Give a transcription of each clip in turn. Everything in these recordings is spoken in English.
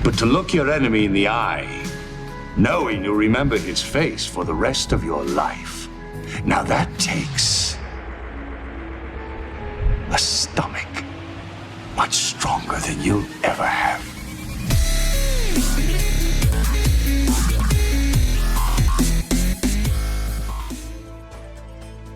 But to look your enemy in the eye, knowing you'll remember his face for the rest of your life, now that takes a stomach much stronger than you'll ever have.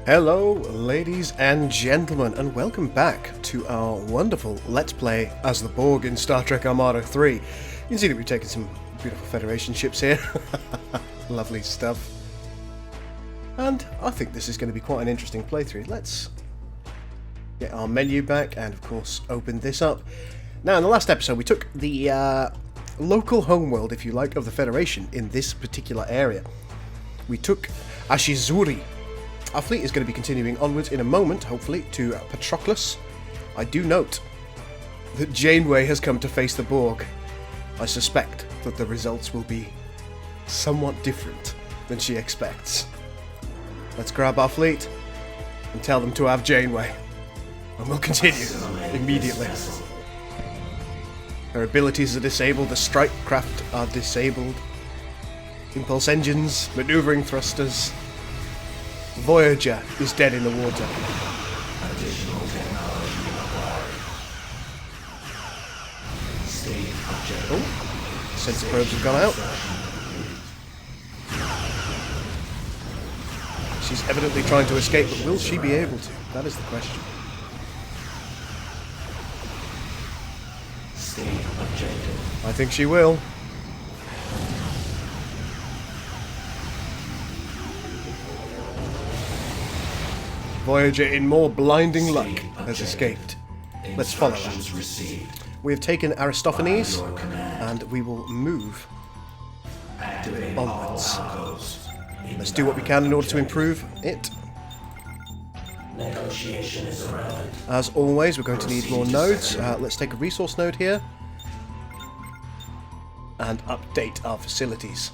Hello, ladies and gentlemen, and welcome back to our wonderful Let's Play as the Borg in Star Trek Armada 3. You can see that we've taken some beautiful Federation ships here. Lovely stuff. And I think this is going to be quite an interesting playthrough. Let's get our menu back and, of course, open this up. Now, in the last episode, we took the local homeworld, if you like, of the Federation in this particular area. We took Ashizuri. Our fleet is going to be continuing onwards in a moment, hopefully, to Patroclus. I do note that Janeway has come to face the Borg. I suspect that the results will be somewhat different than she expects. Let's grab our fleet and tell them to have Janeway. And we'll continue immediately. Her abilities are disabled, the strike craft are disabled. Impulse engines, maneuvering thrusters. Voyager is dead in the water. Additional technology acquired. State objective. Oh, sensor probes have gone out. She's evidently trying to escape, but will she be able to? That is the question. State objective. I think she will. Voyager, in more blinding luck, has escaped. Let's follow that. We have taken Aristophanes, and we will move onwards. Let's do what we can in order to improve it. Negotiation is irrelevant. As always, we're going to need more nodes. Let's take a resource node here and update our facilities.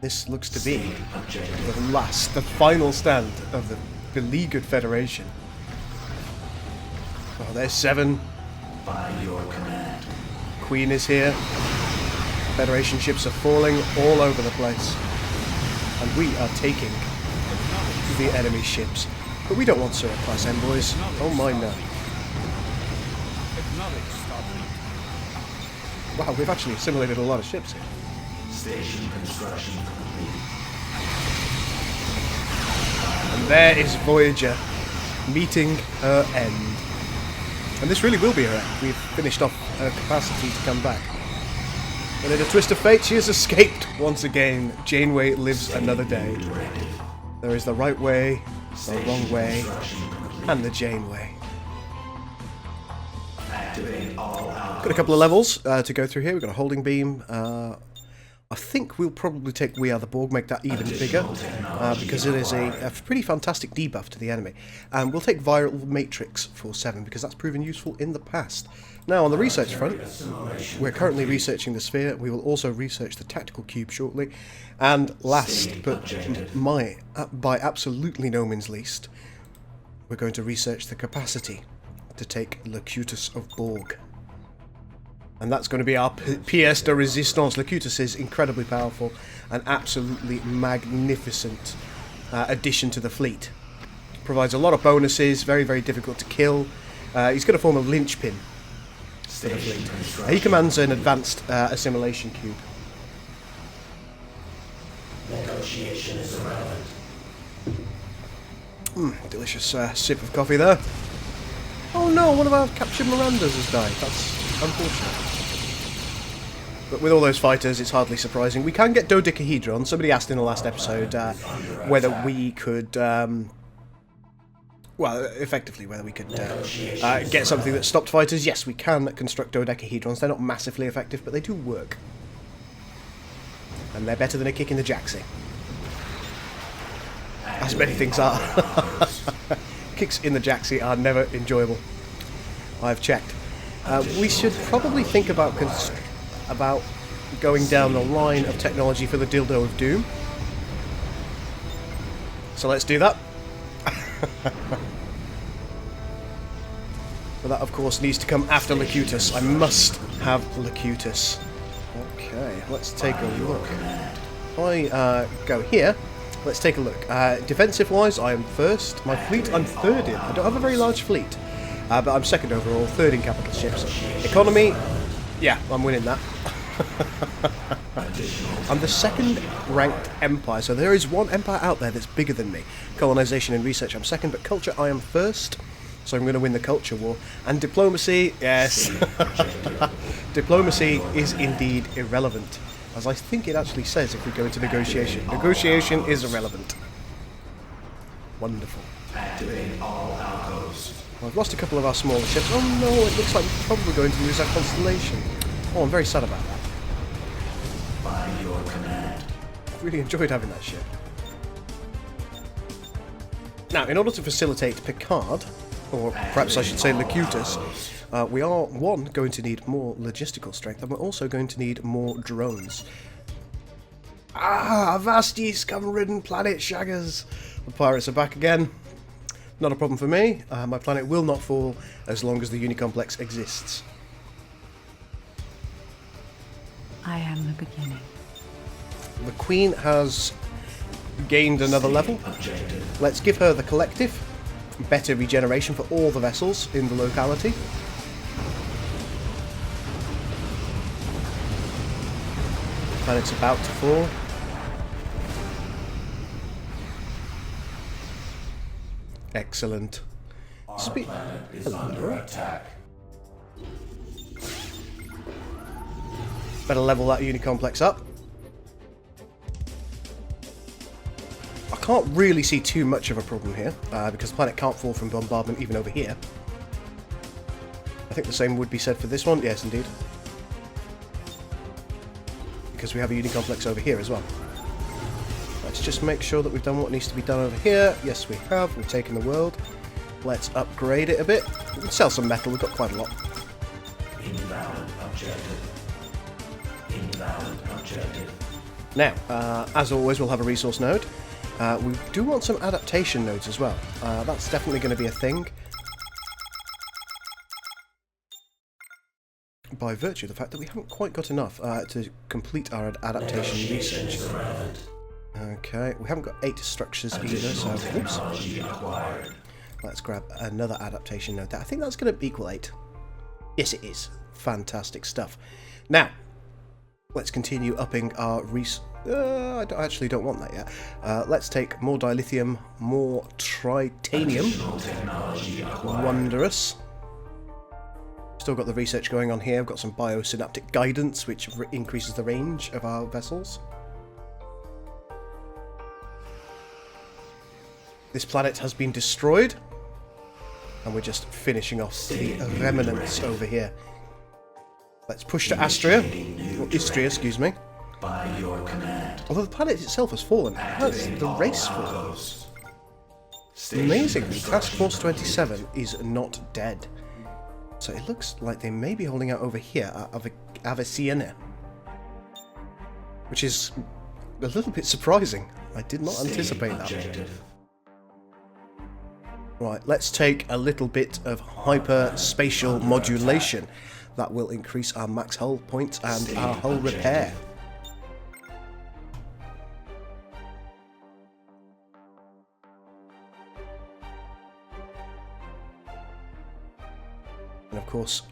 This looks to be the final stand of the beleaguered Federation. Oh, there's 7. By your command. Queen is here. Federation ships are falling all over the place. And we are taking the enemy ships. But we don't want surplus envoys. Oh my no. Wow, we've actually assimilated a lot of ships here. Station construction complete. And there is Voyager meeting her end. And this really will be her end. We've finished off her capacity to come back. And in a twist of fate, she has escaped once again. Janeway lives another day. There is the right way, the wrong way, and the Janeway. Activate all outposts. Got a couple of levels to go through here. We've got a holding beam. I think we'll probably take We Are the Borg, make that even bigger, because it is a pretty fantastic debuff to the enemy. And we'll take Viral Matrix for 7, because that's proven useful in the past. Now, on the research front, we're currently researching the Sphere. We will also research the Tactical Cube shortly. And last, but by absolutely no means least, we're going to research the capacity to take Locutus of Borg. And that's going to be our pièce de résistance. Locutus is incredibly powerful and absolutely magnificent addition to the fleet. Provides a lot of bonuses, very, very difficult to kill. He's going to form a linchpin for the fleet. He commands an advanced assimilation cube. Negotiation is irrelevant. Delicious sip of coffee there. Oh no, one of our captured Mirandas has died. That's unfortunate. But with all those fighters, it's hardly surprising. We can get dodecahedron. Somebody asked in the last episode whether we could, well, effectively, whether we could get something that stopped fighters. Yes, we can construct dodecahedrons. They're not massively effective, but they do work. And they're better than a kick in the jacksie. As many things are. Kicks in the jacksie are never enjoyable. I've checked. We should probably think about going down the line of technology for the Dildo of Doom. So let's do that. But that, of course, needs to come after Locutus. I must have Locutus. Okay, let's take a look. If I go here, let's take a look. Defensive-wise, I am first. My fleet, I'm third in. I don't have a very large fleet, but I'm second overall, third in capital ships. Economy, yeah, I'm winning that. I'm the second ranked empire, so there is one empire out there that's bigger than me. Colonization and research, I'm second, but culture, I am first. So I'm going to win the culture war. And diplomacy, yes. Diplomacy is indeed irrelevant. As I think it actually says if we go into negotiation. Negotiation is irrelevant. Wonderful. Activate all outposts. Well, I've lost a couple of our smaller ships. Oh no, it looks like we're probably going to lose our constellation. Oh, I'm very sad about that. By your command. I've really enjoyed having that ship. Now, in order to facilitate Picard, or perhaps I should say Locutus, we are, one, going to need more logistical strength, and we're also going to need more drones. Ah, avast ye scum-ridden planet shaggers! The pirates are back again. Not a problem for me. My planet will not fall as long as the Unicomplex exists. I am the beginning. The Queen has gained another level. Let's give her the collective. Better regeneration for all the vessels in the locality. Planet's about to fall. Excellent. Planet is under attack. Better level that Unicomplex up. I can't really see too much of a problem here, because the planet can't fall from bombardment even over here. I think the same would be said for this one. Yes, indeed. Because we have a Unicomplex over here as well. Let's just make sure that we've done what needs to be done over here. Yes, we have. We've taken the world. Let's upgrade it a bit. We can sell some metal. We've got quite a lot. Invalid objective. Invalid objective. Now, as always, we'll have a resource node. We do want some adaptation nodes as well. That's definitely going to be a thing. By virtue of the fact that we haven't quite got enough to complete our adaptation research. Okay, we haven't got 8 structures either, so oops. Let's grab another adaptation node there. I think that's going to equal 8. Yes, it is. Fantastic stuff. Now, let's continue upping our I actually don't want that yet. Let's take more dilithium, more tritanium. Wondrous. Still got the research going on here. We've got some biosynaptic guidance, which increases the range of our vessels. This planet has been destroyed, and we're just finishing off the remnants over here. Let's push to Astria, or Istria, excuse me. By your command. Although the planet itself has fallen, has the race fallen? Amazingly, Task Force 27 is not dead. So it looks like they may be holding out over here at Avicenna, which is a little bit surprising. I did not anticipate that. Right, let's take a little bit of hyperspatial modulation. That will increase our max hull points and our hull repair. And of course,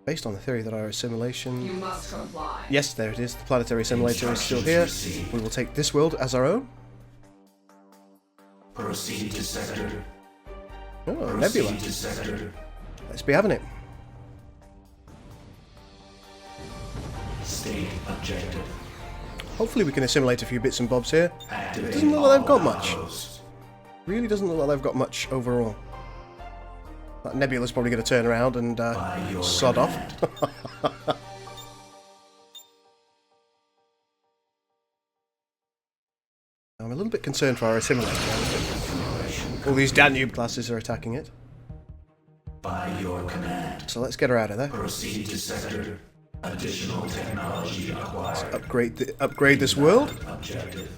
based on the theory that our assimilation... You must comply. Yes, there it is. The planetary simulator is still here. We will take this world as our own. Proceed to sector. Oh, nebula. Proceed to sector. Let's be having it. State objective. Hopefully we can assimilate a few bits and bobs here. Activate It doesn't look like they've got all much. outposts. Really doesn't look like they've got much overall. That nebula's probably going to turn around and sod off. I'm a little bit concerned for our assimilator. All these Danube classes are attacking it. By your command. So let's get her out of there. Proceed to sector. Additional technology acquired. Upgrade this world. Objective.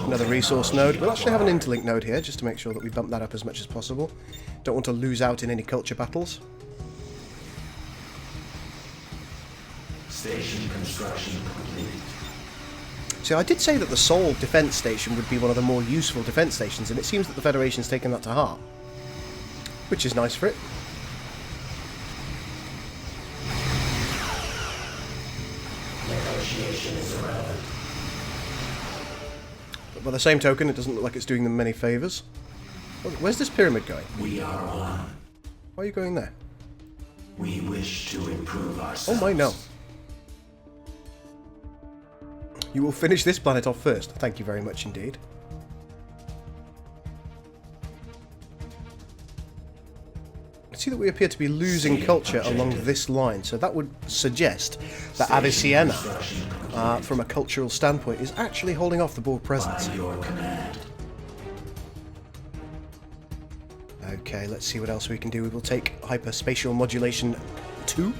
Another resource node. We'll actually have an interlink node here, just to make sure that we bump that up as much as possible. Don't want to lose out in any culture battles. Station construction complete. So I did say that the Sol defense station would be one of the more useful defense stations, and it seems that the Federation's taken that to heart. Which is nice for it. Negotiation is irrelevant. But by the same token, it doesn't look like it's doing them many favours. Where's this pyramid going? We are one. Why are you going there? We wish to improve Oh ourselves. my no. You will finish this planet off first. Thank you very much indeed. I see that we appear to be losing culture along this line, so that would suggest that Avicenna, from a cultural standpoint, is actually holding off the Borg presence. By your command. Okay, let's see what else we can do. We will take hyperspatial modulation 2.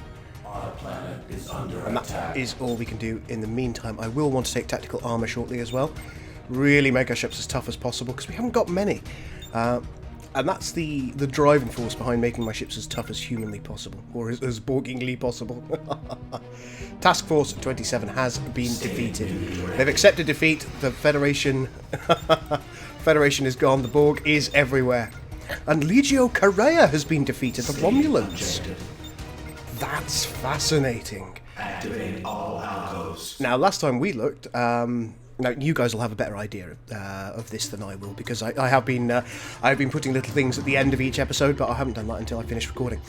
Our planet is under And attack. that is all we can do in the meantime. I will want to take tactical armour shortly as well. Really make our ships as tough as possible, because we haven't got many. And that's the driving force behind making my ships as tough as humanly possible, or as Borgingly possible. Task Force 27 has been defeated. They've accepted defeat. The Federation is gone. The Borg is everywhere. And Legio Carrea has been defeated. The Romulans. That's fascinating. Activate all alcos. Now, last time we looked, now you guys will have a better idea of this than I will, because I have been putting little things at the end of each episode, but I haven't done that until I finish recording.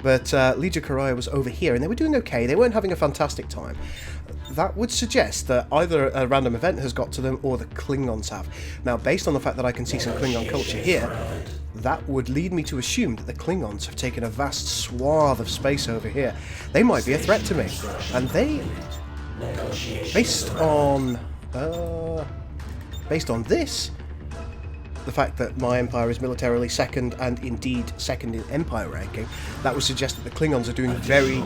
But Legio Carrea was over here, and they were doing okay. They weren't having a fantastic time. That would suggest that either a random event has got to them, or the Klingons have. Now, based on the fact that I can see some Klingon culture here, that would lead me to assume that the Klingons have taken a vast swath of space over here. They might be a threat to me. And they, based on this, the fact that my empire is militarily second, and indeed second in empire ranking, that would suggest that the Klingons are doing very,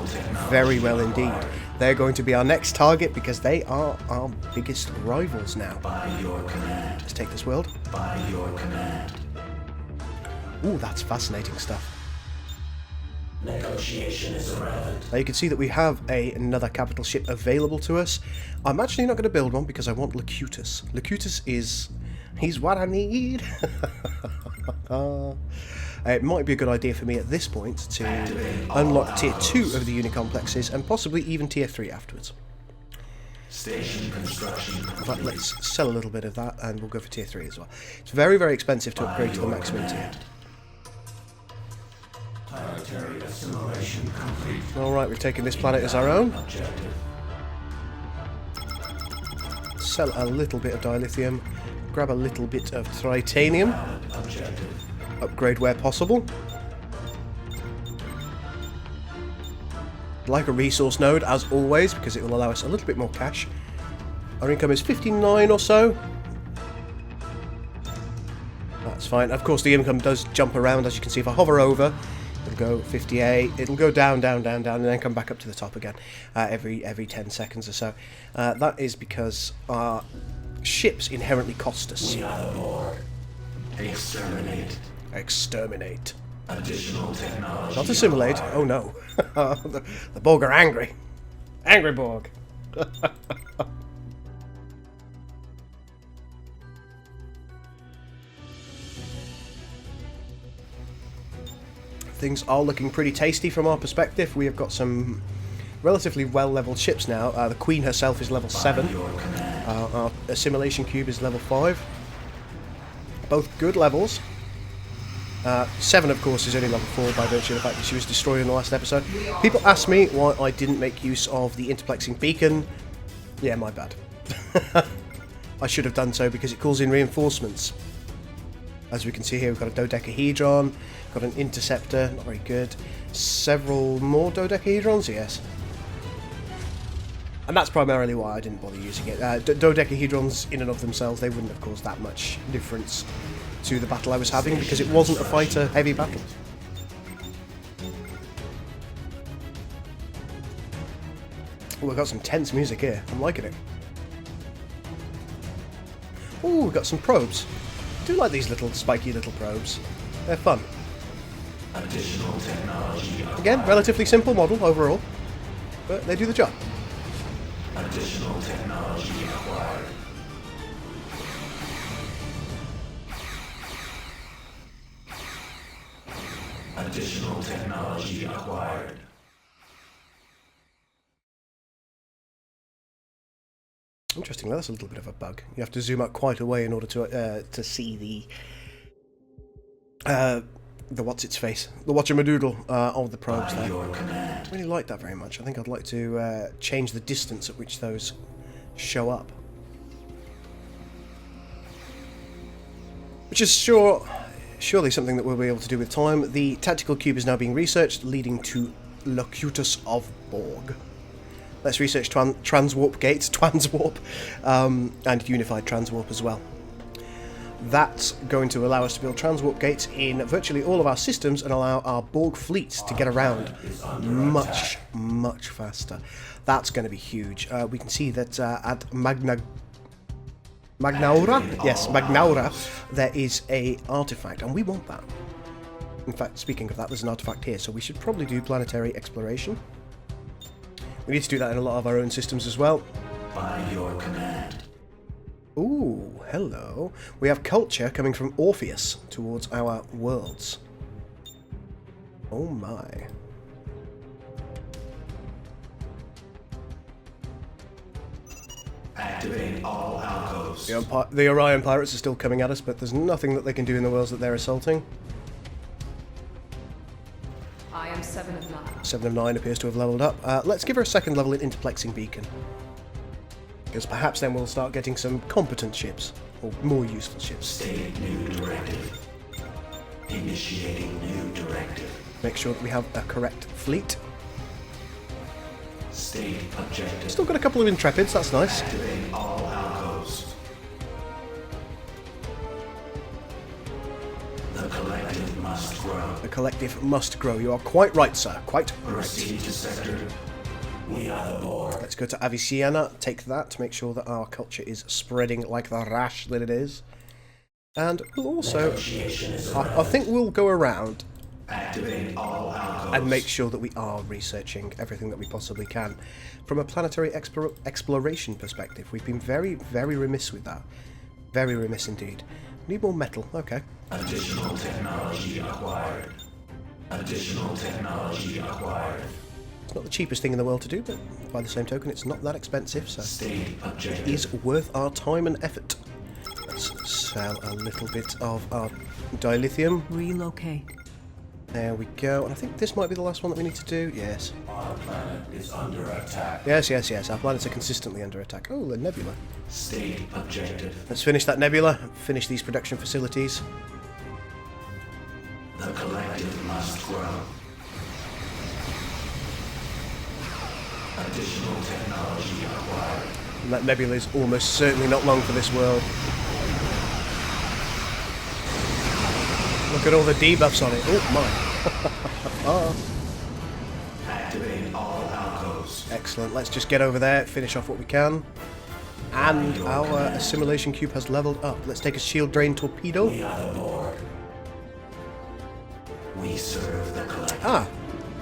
very well indeed. They're going to be our next target, because they are our biggest rivals now. By your command. Let's take this world. By your command. Ooh, that's fascinating stuff. Negotiation is irrelevant. Now you can see that we have another capital ship available to us. I'm actually not going to build one, because I want Locutus. Locutus he's what I need. It might be a good idea for me at this point to unlock tier 2 of the Unicomplexes, and possibly even tier 3 afterwards. Station construction In fact, complete. let's sell a little bit of that, and we'll go for tier 3 as well. It's very, very expensive to upgrade to the maximum tier. Planetary assimilation complete. Alright, we've taken this planet as our own. Objective. Sell a little bit of dilithium. Grab a little bit of tritanium. Objective. Upgrade where possible. Like a resource node, as always, because it will allow us a little bit more cash. Our income is 59 or so. That's fine. Of course, the income does jump around, as you can see. If I hover over, it'll go 58. It'll go down, down, down, down, and then come back up to the top again every 10 seconds or so. That is because our ships inherently cost us. We are the Borg. Exterminate. Exterminate. Additional technology. Not assimilate. acquired. Oh no. The Borg are angry. Angry Borg. Things are looking pretty tasty from our perspective. We have got some relatively well-leveled ships now. The Queen herself is level 7. Your command. Our assimilation cube is level 5. Both good levels. 7, of course, is only level 4 by virtue of the fact that she was destroyed in the last episode. People ask me why I didn't make use of the interplexing beacon. Yeah, my bad. I should have done so, because it calls in reinforcements. As we can see here, we've got a dodecahedron, got an interceptor, not very good. Several more dodecahedrons, yes. And that's primarily why I didn't bother using it. Dodecahedrons, in and of themselves, they wouldn't have caused that much difference to the battle I was having, because it wasn't a fighter-heavy battle. Oh, we've got some tense music here. I'm liking it. Ooh, we've got some probes. I do like these little spiky little probes. They're fun. Additional technology. Again, relatively simple model overall, but they do the job. Additional technology acquired. Additional technology acquired. Interestingly, that's a little bit of a bug. You have to zoom out quite a way in order to see the what's its face, the watchamadoodle of the probes there. I really like that very much. I think I'd like to change the distance at which those show up, which is surely something that we'll be able to do with time. The tactical cube is now being researched, leading to Locutus of Borg. Let's research transwarp gates, transwarp, and unified transwarp as well. That's going to allow us to build transwarp gates in virtually all of our systems and allow our Borg fleets to get around much, much faster. That's going to be huge. We can see that at Magnaura? Yes, Magnaura, there is a artifact, and we want that. In fact, speaking of that, there's an artifact here, so we should probably do planetary exploration. We need to do that in a lot of our own systems as well. By your command. Ooh, hello. We have culture coming from Orpheus towards our worlds. Oh my. Activate all alcoves. The Orion pirates are still coming at us, but there's nothing that they can do in the worlds that they're assaulting. I am 7 of 9. 7 of 9 appears to have leveled up. Let's give her a second level in interplexing beacon, because perhaps then we'll start getting some competent ships, or more useful ships. State new directive. Initiating new directive. Make sure that we have a correct fleet. State objective. Still got a couple of Intrepids, that's nice. Activate all alcoves. The collective must grow. The collective must grow. You are quite right, sir. Quite right. Proceed to sector. We are the Borg. Let's go to Avicena, take that to make sure that our culture is spreading like the rash that it is. And we'll also, I think we'll go around Activate all alcoves. and make sure that we are researching everything that we possibly can. From a planetary exploration perspective, we've been very, very remiss with that. Very remiss indeed. Need more metal, okay. Additional technology acquired. Additional technology acquired. It's not the cheapest thing in the world to do, but by the same token, it's not that expensive, so State it objective. is worth our time and effort. Let's sell a little bit of our dilithium. Relocate. There we go, and I think this might be the last one that we need to do. Yes. Our planet is under attack. Yes, yes, yes. Our planets are consistently under attack. Oh, the nebula. State objective. Let's finish that nebula, finish these production facilities. The collective must grow. Additional technology acquired. And that nebula is almost certainly not long for this world. Look at all the debuffs on it. Oh, my. Activate all alcoves. Excellent. Let's just get over there, finish off what we can. And our assimilation cube has leveled up. Let's take a shield drain torpedo. We are the Borg. We serve the collective. Ah,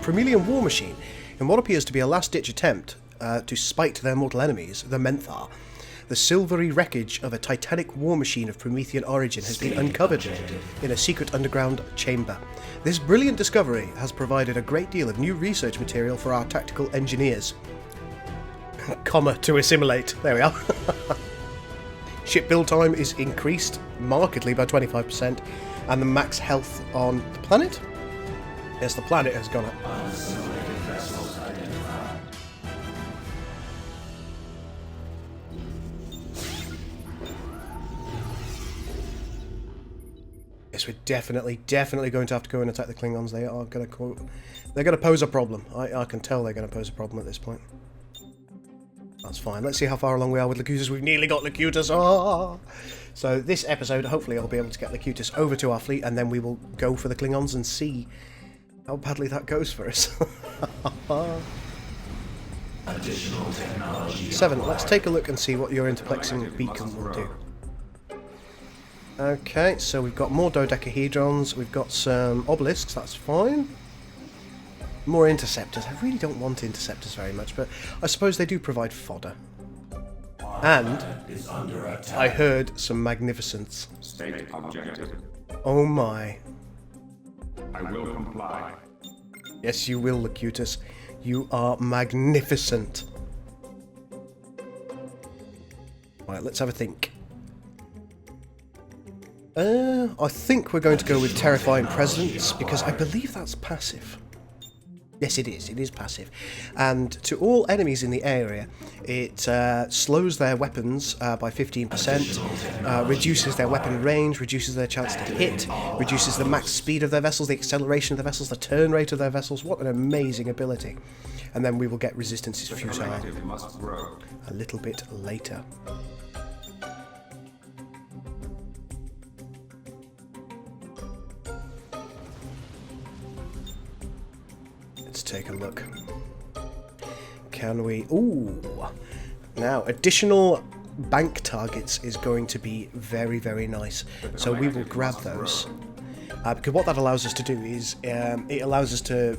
Promelian war machine. In what appears to be a last-ditch attempt to spite their mortal enemies, the Menthar, the silvery wreckage of a titanic war machine of Promethean origin has been uncovered in a secret underground chamber. This brilliant discovery has provided a great deal of new research material for our tactical engineers. Comma to assimilate. There we are. Ship build time is increased markedly by 25%, and the max health on the planet? Yes, the planet has gone up. Unassimilated vessels identified. Yes, we're definitely going to have to go and attack the Klingons. They are going to pose a problem. I can tell they're going to pose a problem at this point. That's fine. Let's see how far along we are with Locutus. We've nearly got Locutus. Ah! So this episode, hopefully I'll be able to get Locutus over to our fleet, and then we will go for the Klingons and see how badly that goes for us. Additional technology. 7. Let's take a look and see what your interplexing beacon will do. Okay, so we've got more dodecahedrons, we've got some obelisks, that's fine. More interceptors. I really don't want interceptors very much, but I suppose they do provide fodder. And I heard some magnificence. State objective. Oh my. I will comply. Yes, you will, Locutus. You are magnificent. Right, let's have a think. I think we're going to go with Terrifying Presence, because I believe that's passive. Yes, it is. It is passive. And to all enemies in the area, it slows their weapons by 15%, reduces their weapon range, reduces their chance to hit, reduces the max speed of their vessels, the acceleration of their vessels, the turn rate of their vessels. What an amazing ability. And then we will get Resistance is Futile Must grow. a little bit later. Let's take a look. Can we... Ooh! Now, additional bank targets is going to be very, very nice. So we will grab those. Because what that allows us to do is it allows us to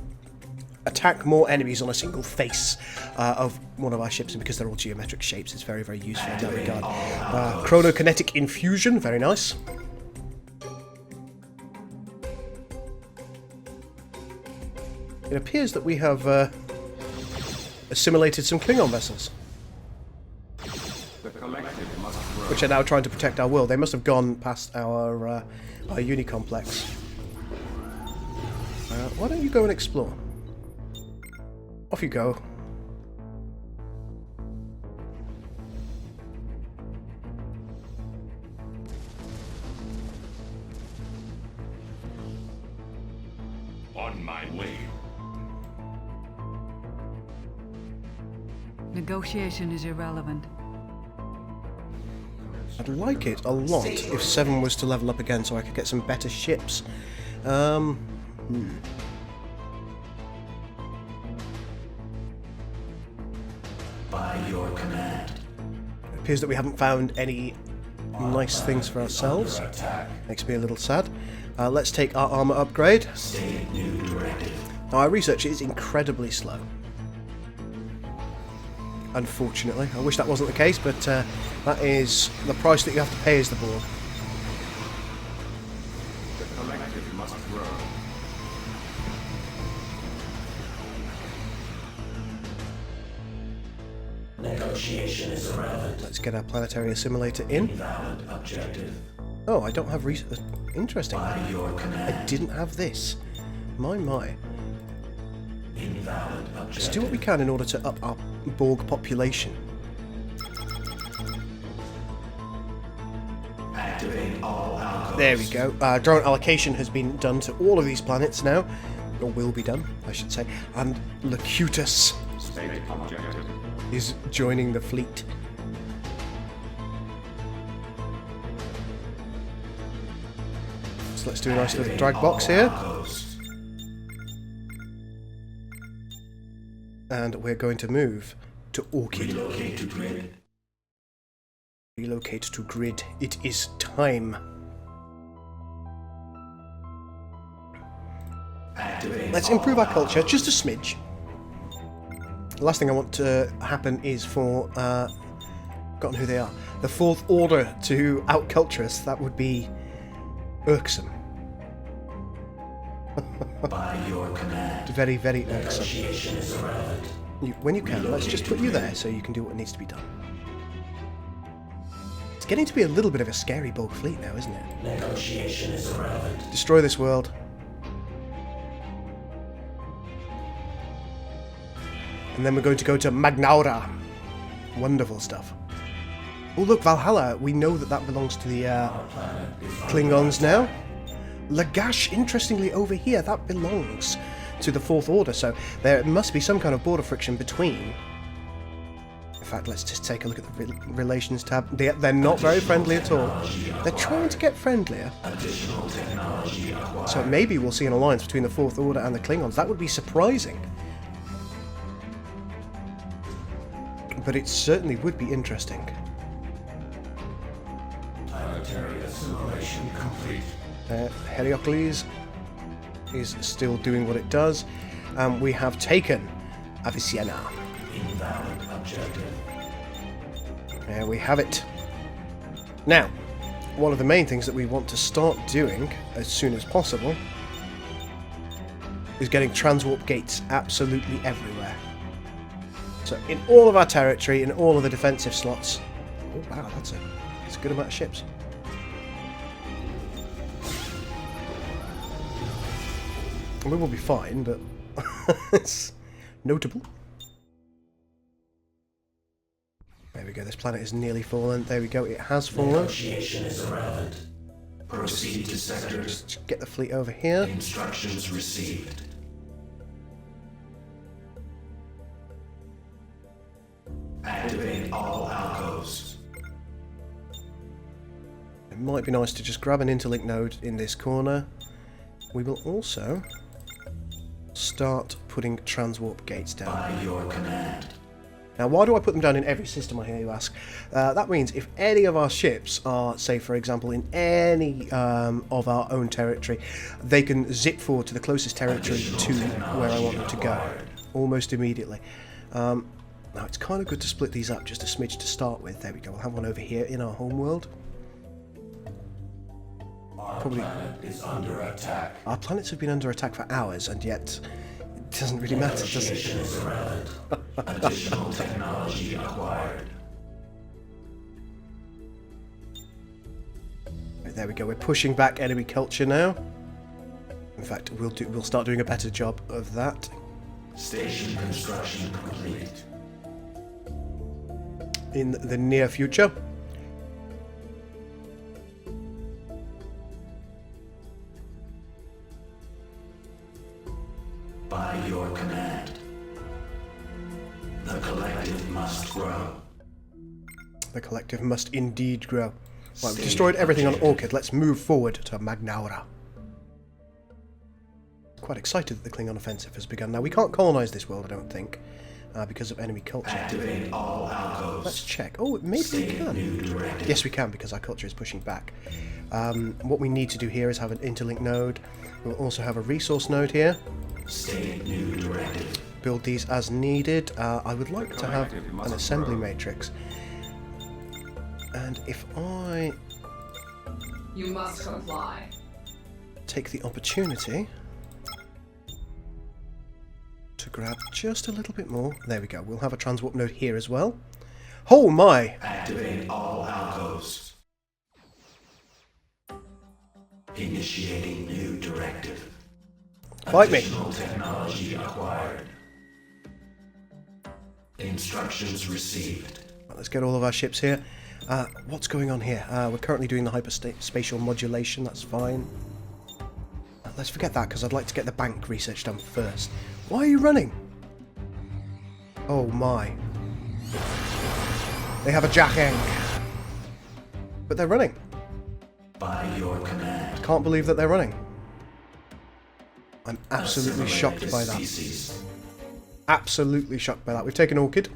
attack more enemies on a single face of one of our ships, and because they're all geometric shapes, it's very, very useful in that regard. Chronokinetic Infusion, very nice. It appears that we have assimilated some Klingon vessels, The collective must grow. which are now trying to protect our world. They must have gone past our Unicomplex. Why don't you go and explore? Off you go. On my way. Negotiation is irrelevant. I'd like it a lot if 7 was to level up again so I could get some better ships. By your command. It appears that we haven't found any nice things for ourselves. Attack. Makes me a little sad. Let's take our armor upgrade. State new directive. Now, our research is incredibly slow. Unfortunately. I wish that wasn't the case, but that is the price that you have to pay as the Borg. The collective must grow. Negotiation is irrelevant. Let's get our planetary assimilator in. Valid objective. Oh, I don't have research. Interesting. By your command. I didn't have this. My. Invalid Let's objective. do what we can in order to up our Borg population. Activate all algos. There we go. Drone allocation has been done to all of these planets now. Or will be done, I should say. And Locutus State objective. is joining the fleet. So let's do a nice little drag box here. Algos. And we're going to move to Orchid. Relocate to grid. Relocate to grid. It is time. Activate. Let's improve our culture just a smidge. The last thing I want to happen is for, forgotten who they are, the Fourth Order to out-culture us. That would be irksome. By your command. Very, very irksome. Negotiation is irrelevant. When you can, let's just put you there so you can do what needs to be done. It's getting to be a little bit of a scary Borg fleet now, isn't it? Negotiation is irrelevant. Destroy this world. And then we're going to go to Magnaura. Wonderful stuff. Oh look, Valhalla. We know that that belongs to the Klingons now. Lagash, interestingly, over here, that belongs to the Fourth Order, so there must be some kind of border friction between. In fact, let's just take a look at the Relations tab. They're not very friendly at all. They're trying to get friendlier. Additional technology acquired. So maybe we'll see an alliance between the Fourth Order and the Klingons. That would be surprising. But it certainly would be interesting. Planetary Simulation complete. Heracles is still doing what it does. We have taken Avicenna. Invalid objective. There we have it. Now, one of the main things that we want to start doing as soon as possible is getting transwarp gates absolutely everywhere. So in all of our territory, in all of the defensive slots. Oh wow, that's a good amount of ships. We will be fine, but it's notable. There we go, this planet is nearly fallen. There we go, it has fallen. Negotiation is irrelevant. Proceed to sectors. Just get the fleet over here. Instructions received. Activate all alcoves. It might be nice to just grab an interlink node in this corner. We will also start putting transwarp gates down. By your command. Now, why do I put them down in every system, I hear you ask? That means if any of our ships are, say, for example, in any of our own territory, they can zip forward to the closest territory to where I want them to go, almost immediately. Now, it's kind of good to split these up just a smidge to start with. There we go, we'll have one over here in our home world. Our planet is under attack. Our planets have been under attack for hours, and yet it doesn't really matter, does it? Negotiation is irrelevant. Additional technology acquired. Right, there we go, we're pushing back enemy culture now. In fact, we'll start doing a better job of that. Station construction complete. In the near future. By your command. The collective must grow. The collective must indeed grow. Right, we've destroyed everything on Orchid. Let's move forward to Magnaura. Quite excited that the Klingon offensive has begun. Now, we can't colonise this world, I don't think, because of enemy culture. Activate all alcoves. Let's check. Oh, maybe we can. New directive. Yes, we can, because our culture is pushing back. What we need to do here is have an interlink node. We'll also have a resource node here. State new directive. Build these as needed. I would like to have an assembly matrix. And if I You must comply. take the opportunity to grab just a little bit more. There we go. We'll have a transwarp node here as well. Oh my! Activate all alcoves. Initiating new directive. Fight me! Additional technology acquired. Instructions received. Right, let's get all of our ships here. What's going on here? We're currently doing the hyperspatial modulation. That's fine. Let's forget that because I'd like to get the bank research done first. Why are you running? Oh my. They have a jack-eng. But they're running. By your command. Can't believe that they're running. I'm absolutely Assimilate shocked this by that. species. Absolutely shocked by that. We've taken Orchid,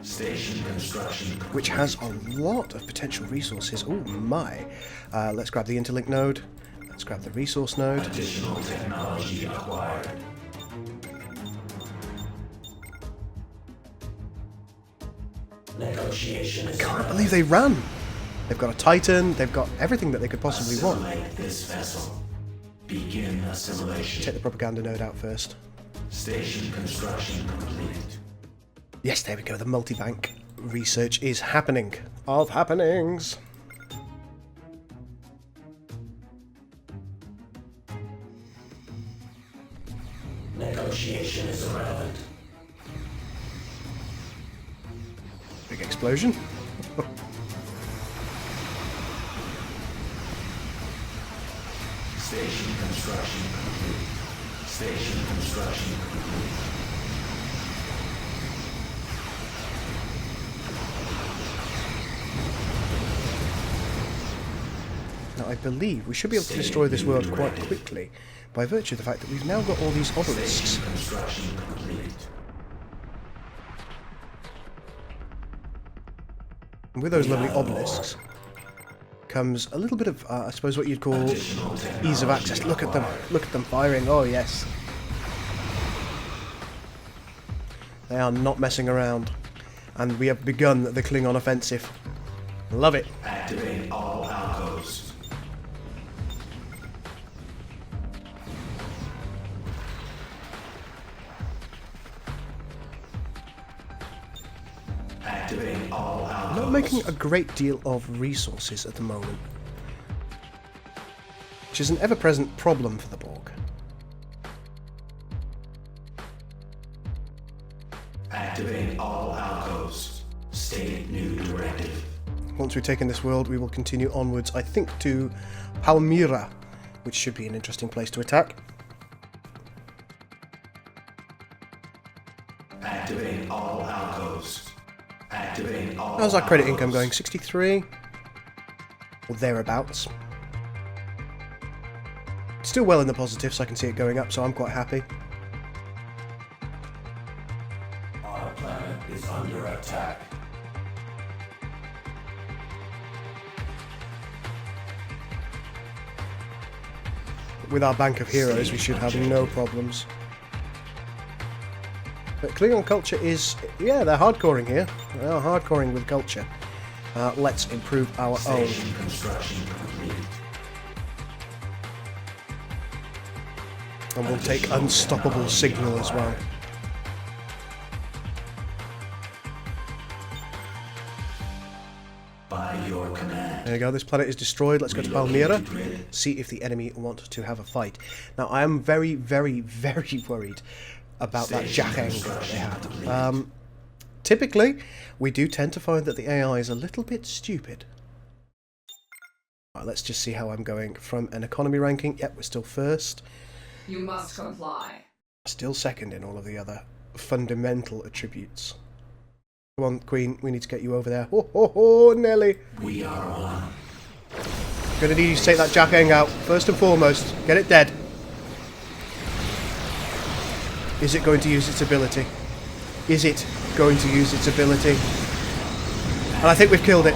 Station construction complete. which has a lot of potential resources. Oh my. Let's grab the interlink node. Let's grab the resource node. Additional technology acquired. Negotiation is Can't believe they ran. They've got a Titan. They've got everything that they could possibly want. Assimilate this vessel. Begin assimilation. Take the propaganda node out first. Station construction complete. Yes, there we go. The multi-bank research is happening. Of happenings. Negotiation is irrelevant. Big explosion. Station construction complete. Station construction complete. Now, I believe we should be able to destroy this world quite quickly by virtue of the fact that we've now got all these obelisks. Station construction complete. And with those lovely obelisks comes a little bit of, I suppose, what you'd call ease of access. Look at them. Look at them firing. Oh, yes. They are not messing around. And we have begun the Klingon offensive. Love it. Activate all outposts. Activate all outposts. Not making a great deal of resources at the moment, which is an ever-present problem for the Borg. Activate all outposts. State new directive. Once we've taken this world, we will continue onwards, I think, to Palmyra, which should be an interesting place to attack. Activate all outposts. Activate all How's our credit income outposts. going? 63? Or thereabouts. Still well in the positive, so I can see it going up, so I'm quite happy. Our planet is under attack. With our bank of heroes, we should have no problems. But Klingon culture is... yeah, they're hardcoring here. They are hardcoring with culture. Let's improve our own. Station construction complete. And we'll take unstoppable signal as well. By your command. There you go, this planet is destroyed. Let's go to Palmyra, see if the enemy want to have a fight. Now, I am very, very, very worried about that Jackang that they had. Typically, we do tend to find that the AI is a little bit stupid. Right, let's just see how I'm going from an economy ranking. Yep, we're still first. You must comply. Still second in all of the other fundamental attributes. Come on, Queen, we need to get you over there. Ho, ho, ho, Nelly. We are one. Gonna need you to take that Jackang out. First and foremost, get it dead. Is it going to use its ability? Is it going to use its ability? And I think we've killed it.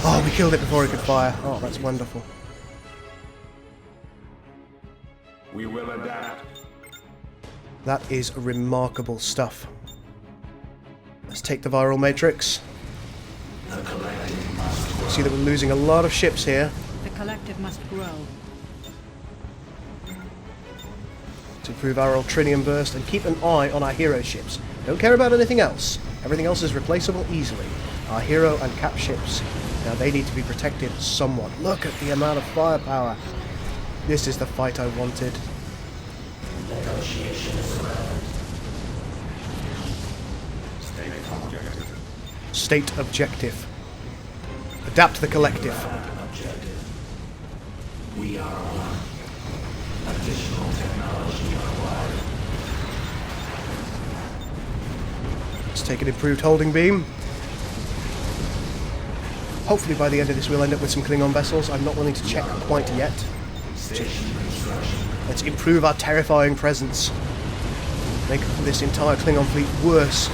Oh, we killed it before it could fire. Oh, that's wonderful. We will adapt. That is remarkable stuff. Let's take the viral matrix. The collective must grow. See that we're losing a lot of ships here. The collective must grow. To improve our Ultrinium burst and keep an eye on our hero ships. Don't care about anything else. Everything else is replaceable easily. Our hero and cap ships. Now they need to be protected somewhat. Look at the amount of firepower. This is the fight I wanted. State objective. Adapt the collective. Objective. We are one. Additional technology acquired. Let's take an improved holding beam. Hopefully by the end of this we'll end up with some Klingon vessels. I'm not willing to check quite yet. Station construction. Let's improve our terrifying presence. Make this entire Klingon fleet worse.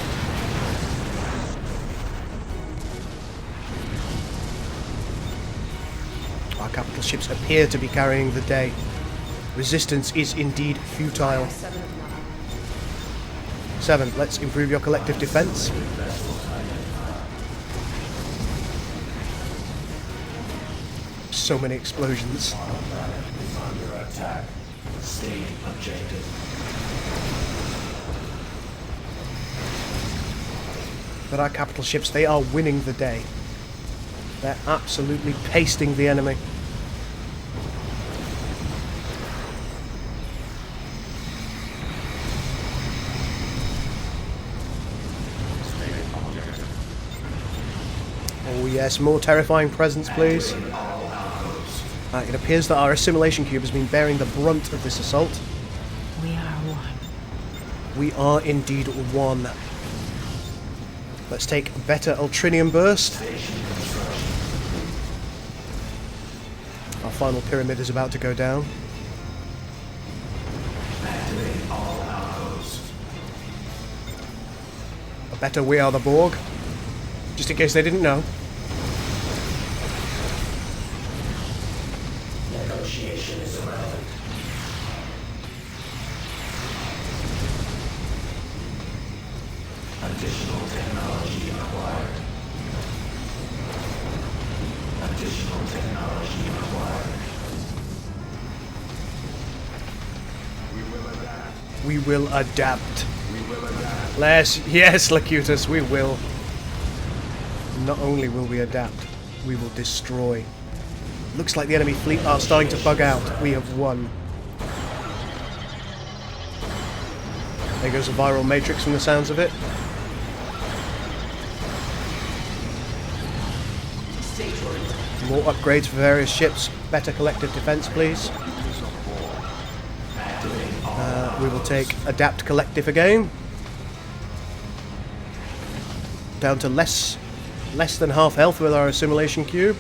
Our capital ships appear to be carrying the day. Resistance is indeed futile. 7. Let's improve your collective defense. So many explosions. Under attack. State objective. But our capital ships, they are winning the day. They're absolutely pasting the enemy. Oh yes, more terrifying presence, please. It appears that our assimilation cube has been bearing the brunt of this assault. We are one. We are indeed one. Let's take better Ultrinium burst. Our final pyramid is about to go down. Activate all outposts. A better We Are the Borg. Just in case they didn't know. Additional technology acquired. Additional technology acquired. We will adapt. We will adapt. Yes, Locutus, we will. Not only will we adapt, we will destroy. Looks like the enemy fleet are starting to bug out. We have won. There goes a viral matrix from the sounds of it. More upgrades for various ships. Better collective defense, please. We will take Adapt Collective again. Down to less than half health with our assimilation cube.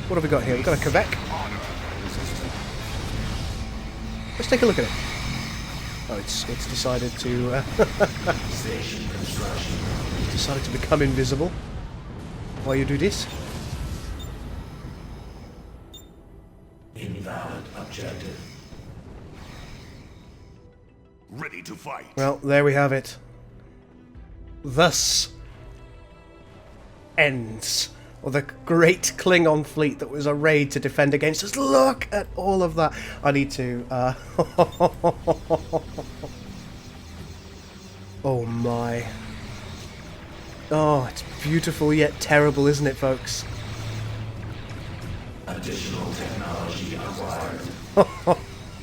What have we got here? We've got a Quebec. Let's take a look at it. Oh, it's decided to decided to become invisible. While you do this. Invalid objective. Ready to fight. Well, there we have it. Thus ends the great Klingon fleet that was arrayed to defend against us. Look at all of that. I need to... Oh my. Oh, it's beautiful yet terrible, isn't it, folks? Additional technology acquired.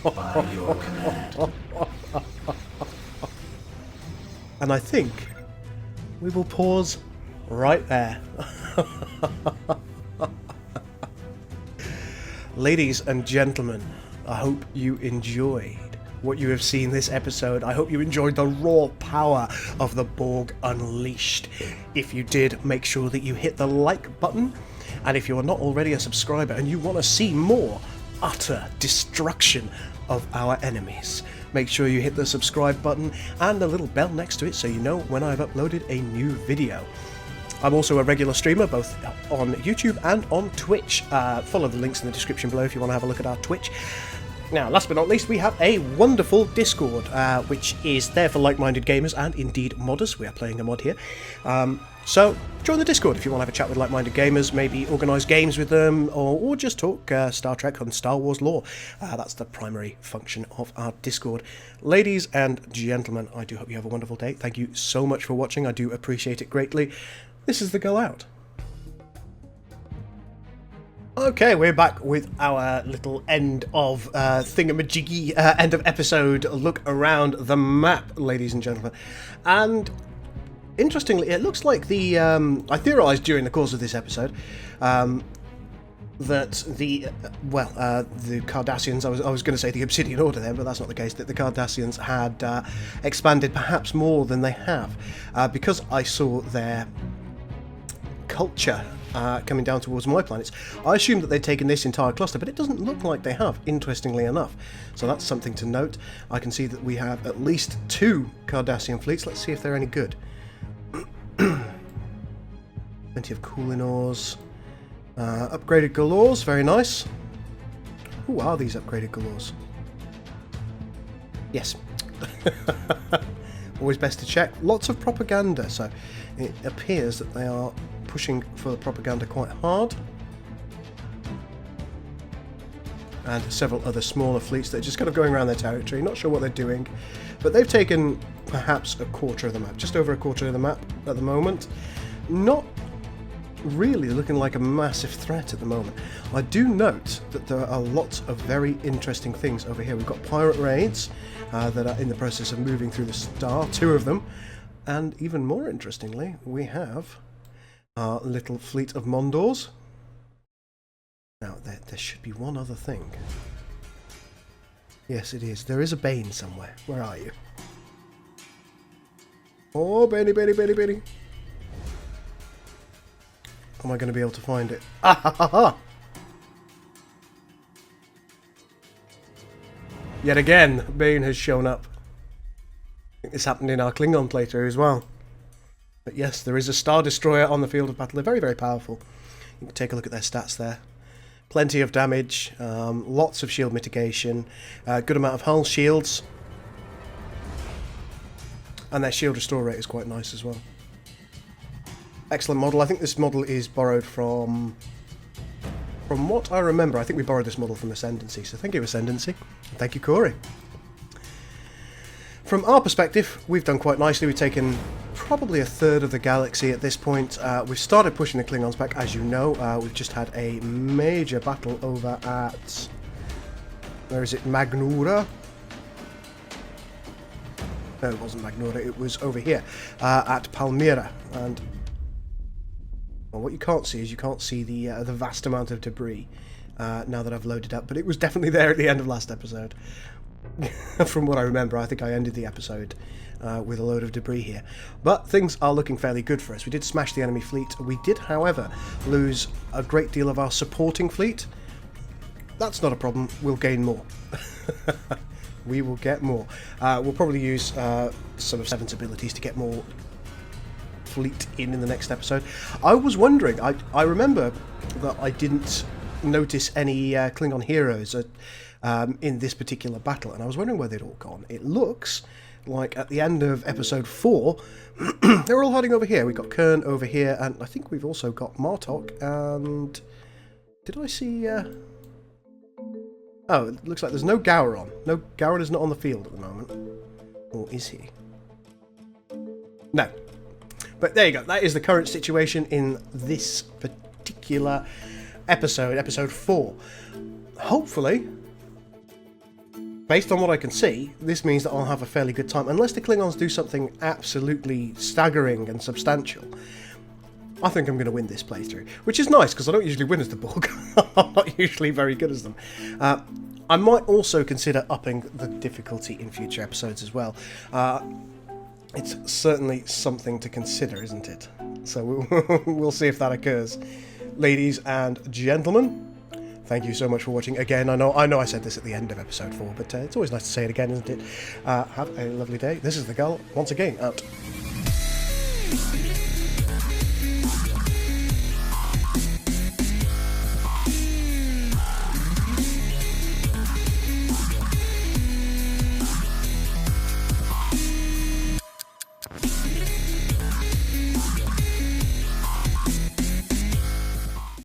By your command. And I think we will pause right there. Ladies and gentlemen, I hope you enjoyed what you have seen this episode. I hope you enjoyed the raw power of the Borg Unleashed. If you did, make sure that you hit the like button. And if you are not already a subscriber and you want to see more utter destruction of our enemies, make sure you hit the subscribe button and the little bell next to it so you know when I've uploaded a new video. I'm also a regular streamer both on YouTube and on Twitch. Follow the links in the description below if you want to have a look at our Twitch. Now, last but not least, we have a wonderful Discord, which is there for like-minded gamers and indeed modders. We are playing a mod here. So, join the Discord if you want to have a chat with like-minded gamers, maybe organise games with them, or just talk Star Trek and Star Wars lore. That's the primary function of our Discord. Ladies and gentlemen, I do hope you have a wonderful day. Thank you so much for watching. I do appreciate it greatly. This is the Gul out. Okay, we're back with our little end of thingamajiggy, end of episode look around the map, ladies and gentlemen. And interestingly, it looks like the I theorised during the course of this episode that the Cardassians, I was going to say the Obsidian Order then, but that's not the case, that the Cardassians had expanded perhaps more than they have, because I saw their culture coming down towards my planets. I assumed that they'd taken this entire cluster, but it doesn't look like they have, interestingly enough. So that's something to note. I can see that we have at least 2 Cardassian fleets. Let's see if they're any good. Plenty of cooling ores. Upgraded galores, very nice. Who are these upgraded galores? Yes. Always best to check. Lots of propaganda, so it appears that they are pushing for the propaganda quite hard. And several other smaller fleets that are just kind of going around their territory, not sure what they're doing, but they've taken perhaps a quarter of the map, just over a quarter of the map at the moment. Not really looking like a massive threat at the moment. I do note that there are lots of very interesting things over here. We've got pirate raids that are in the process of moving through the star, 2 of them, and even more interestingly, we have our little fleet of Mondors. Now, there should be one other thing. Yes, it is. There is a Bane somewhere. Where are you? Oh, Benny. Am I going to be able to find it? Ah, ha, ha, ha. Yet again, Bane has shown up. I think this happened in our Klingon playthrough as well. But yes, there is a Star Destroyer on the field of battle. They're very, very powerful. You can take a look at their stats there. Plenty of damage, lots of shield mitigation, good amount of hull shields. And their shield restore rate is quite nice as well. Excellent model. I think this model is borrowed from what I remember, I think we borrowed this model from Ascendancy. So thank you, Ascendancy. And thank you, Corey. From our perspective, we've done quite nicely. We've taken probably a third of the galaxy at this point. We've started pushing the Klingons back, as you know. We've just had a major battle over at... where is it? Magnura? No, it wasn't Magnura. It was over here at Palmyra. And well, what you can't see is you can't see the vast amount of debris now that I've loaded up. But it was definitely there at the end of last episode. From what I remember, I think I ended the episode with a load of debris here. But things are looking fairly good for us. We did smash the enemy fleet. We did, however, lose a great deal of our supporting fleet. That's not a problem. We'll gain more. We will get more. We'll probably use some of Seven's abilities to get more fleet in the next episode. I was wondering, I remember that I didn't notice any Klingon heroes in this particular battle, and I was wondering where they'd all gone. It looks like at the end of episode 4, they're all hiding over here. We've got Kern over here, and I think we've also got Martok, and... did I see... oh, it looks like there's no Gowron. No, Gowron is not on the field at the moment. Or is he? No. But there you go. That is the current situation in this particular episode, episode 4. Hopefully, based on what I can see, this means that I'll have a fairly good time. Unless the Klingons do something absolutely staggering and substantial, I think I'm going to win this playthrough. Which is nice, because I don't usually win as the Borg. I'm not usually very good as them. I might also consider upping the difficulty in future episodes as well. It's certainly something to consider, isn't it? So we'll see if that occurs. Ladies and gentlemen, thank you so much for watching. Again, I know I said this at the end of episode 4, but it's always nice to say it again, isn't it? Have a lovely day. This is the Gul, once again, out.